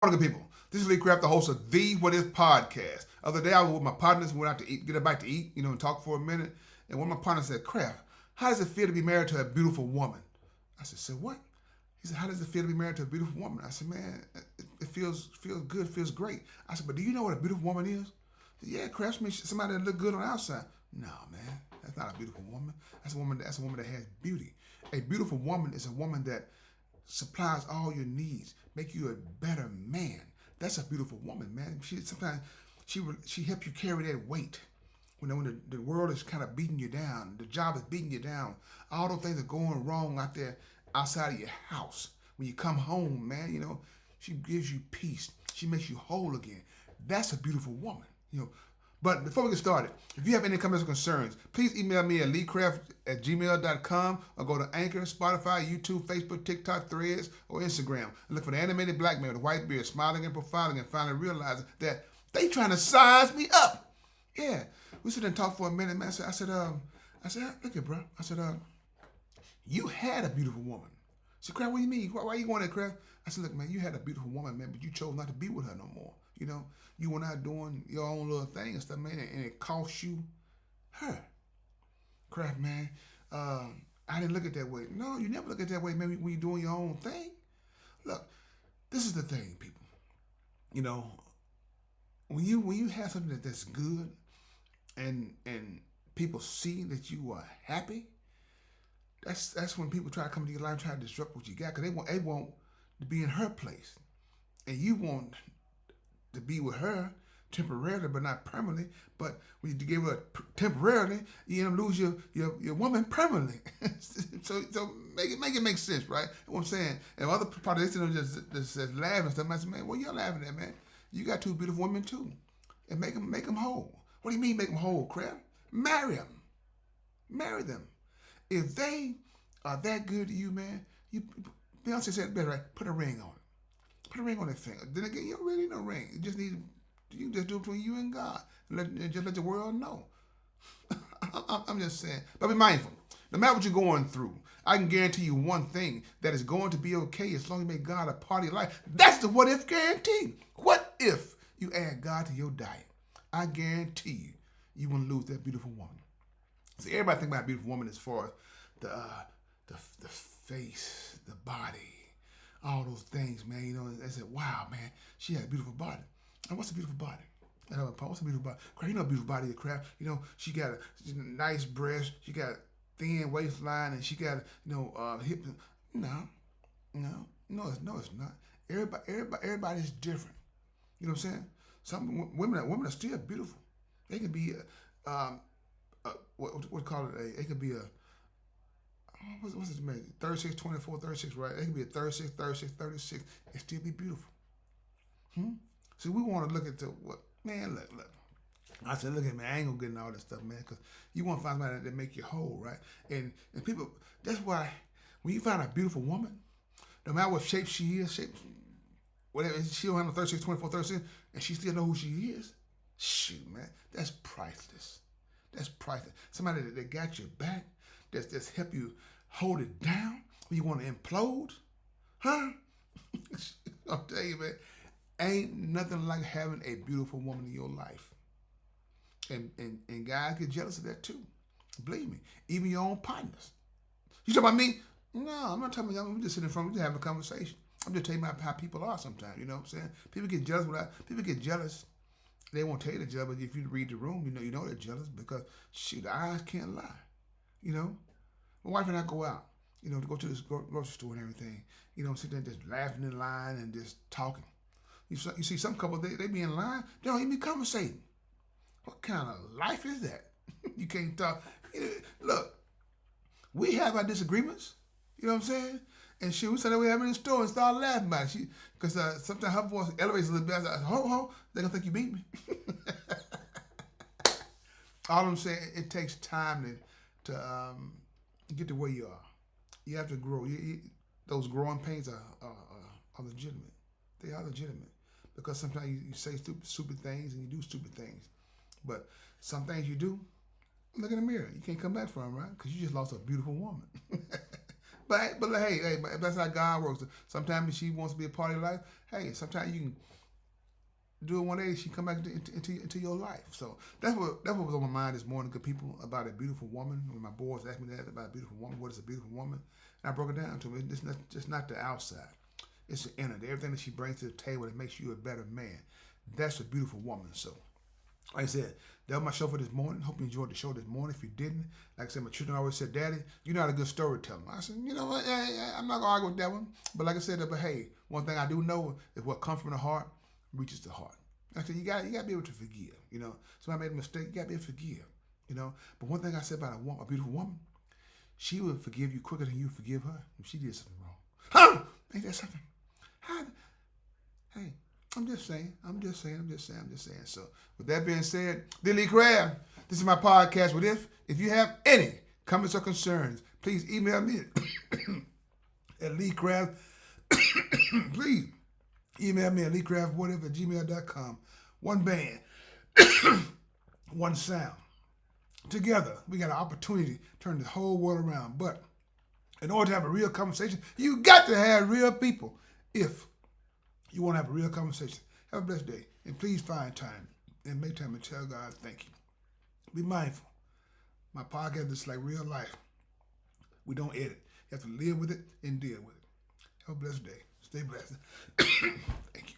Morning, good people. This is Lee Craft, the host of The What If podcast. Other day, I was with my partners, went out to eat, get a bite to eat, and talk for a minute. And one of my partners said, Craft, how does it feel to be married to a beautiful woman? I said, so what? He said, how does it feel to be married to a beautiful woman? I said, man, it feels good, feels great. I said, but do you know what a beautiful woman is? He said, yeah, Craft means somebody that look good on the outside. No, man, that's not a beautiful woman. That's a woman that has beauty. A beautiful woman is a woman that supplies all your needs, make you a better man. That's a beautiful woman, man. She helps you carry that weight. When the world is kind of beating you down, the job is beating you down, all those things are going wrong out there outside of your house. When you come home, man, she gives you peace. She makes you whole again. That's a beautiful woman. But before we get started, if you have any comments or concerns, please email me at leecraft@gmail.com or go to Anchor, Spotify, YouTube, Facebook, TikTok, Threads, or Instagram and look for the animated black man with a white beard smiling and profiling and finally realizing that they trying to size me up. Yeah. We sit and talk for a minute, man. I said, look here, bro. I said, you had a beautiful woman. She said, Craft, what do you mean? Why you going there, Craft? I said, look, man, you had a beautiful woman, man, but you chose not to be with her no more. You went out doing your own little thing and stuff, man, and it cost you her. Craft, man, I didn't look at it that way. No, you never look at it that way, man, when you're doing your own thing. Look, this is the thing, people. When you have something that's good and people see that you are happy, that's when people try to come to your life and try to disrupt what you got, because they want to be in her place. And you want to be with her temporarily, but not permanently. But when you give her temporarily, you end up losing your woman permanently. so make it make sense, right? What I'm saying. And other parties just laughing and stuff. I said, man, what y'all laughing at, man? You got two beautiful women too, and make them whole. What do you mean make them whole, Craft? Marry them. If they are that good to you, man, Beyonce said it better, right? Put a ring on it. Put a ring on that finger. Then again, you don't really need no ring. You just do it between you and God. And just let the world know. I'm just saying. But be mindful. No matter what you're going through, I can guarantee you one thing, that is going to be okay as long as you make God a part of your life. That's the what if guarantee. What if you add God to your diet? I guarantee you won't lose that beautiful woman. See, everybody think about a beautiful woman as far as the face, the body, all those things, man. They said, wow, man, she had a beautiful body. And what's a beautiful body? What's a beautiful body? Craft, a beautiful body, Craft. She got a nice breast, she got a thin waistline, and she got hip. No, it's not. Everybody's different. You know what I'm saying? Some women are still beautiful. They can be what call it? It could be a what's it made? 36, 24, 36, right? It could be a 36, 36, 36, and still be beautiful. See, we want to look at look. I said, look at me, I ain't gonna get into all this stuff, man, because you want to find somebody that make you whole, right? And people, that's why when you find a beautiful woman, no matter what shape she is, whatever, she don't have no 36, 24, 36, and she still know who she is. Shoot, man, that's priceless. That's priceless. Somebody that got your back, that's help you hold it down when you want to implode, huh? I'll tell you, man, ain't nothing like having a beautiful woman in your life. And guys get jealous of that too. Believe me, even your own partners. You talking about me? No, I'm not talking about you. I'm just sitting in front of you, just having a conversation. I'm just telling you how people are sometimes. You know what I'm saying? People get jealous. They won't tell you they're jealous, but if you read the room, you know they're jealous because, shoot, the eyes can't lie. My wife and I go out, to go to this grocery store and everything. Sit there just laughing in line and just talking. You see some couples, they be in line, they don't even be conversating. What kind of life is that? You can't talk. Look, we have our disagreements. You know what I'm saying? And we said that we have in the store and start laughing about it. Because sometimes her voice elevates a little bit. I said, ho, they're going to think you beat me. All I'm saying, it takes time to get to where you are. You have to grow. Those growing pains are legitimate. They are legitimate. Because sometimes you say stupid things and you do stupid things. But some things you do, look in the mirror. You can't come back from, right? Because you just lost a beautiful woman. but hey, but that's how God works. Sometimes if she wants to be a part of your life, hey, sometimes you can do it one day. She come back into your life. So that's what was on my mind this morning. Good people, about a beautiful woman. When my boys asked me that about a beautiful woman, what is a beautiful woman? And I broke it down to them. It's just not the outside. It's the inner. Everything that she brings to the table that makes you a better man. That's a beautiful woman. So, like I said, that was my show for this morning. Hope you enjoyed the show this morning. If you didn't, like I said, my children always said, Daddy, you're not a good storyteller. I said, you know what? I'm not going to argue with that one. But like I said, but hey, one thing I do know is what comes from the heart reaches the heart. Like I said, you got to be able to forgive. You know, somebody made a mistake, you got to be able to forgive. You know, but one thing I said about a beautiful woman, she will forgive you quicker than you forgive her if she did something wrong. Huh? Ain't that something? How? Hey, I'm just saying. So, with that being said, Lee Craft, this is my podcast. With if you have any comments or concerns, please email me at Lee Craft. Please email me at leecraftwhatever@gmail.com. One band, one sound. Together, we got an opportunity to turn the whole world around. But in order to have a real conversation, you got to have real people. If you want to have a real conversation, have a blessed day. And please find time and make time to tell God thank you. Be mindful. My podcast is like real life. We don't edit. You have to live with it and deal with it. Have a blessed day. Stay blessed. Thank you.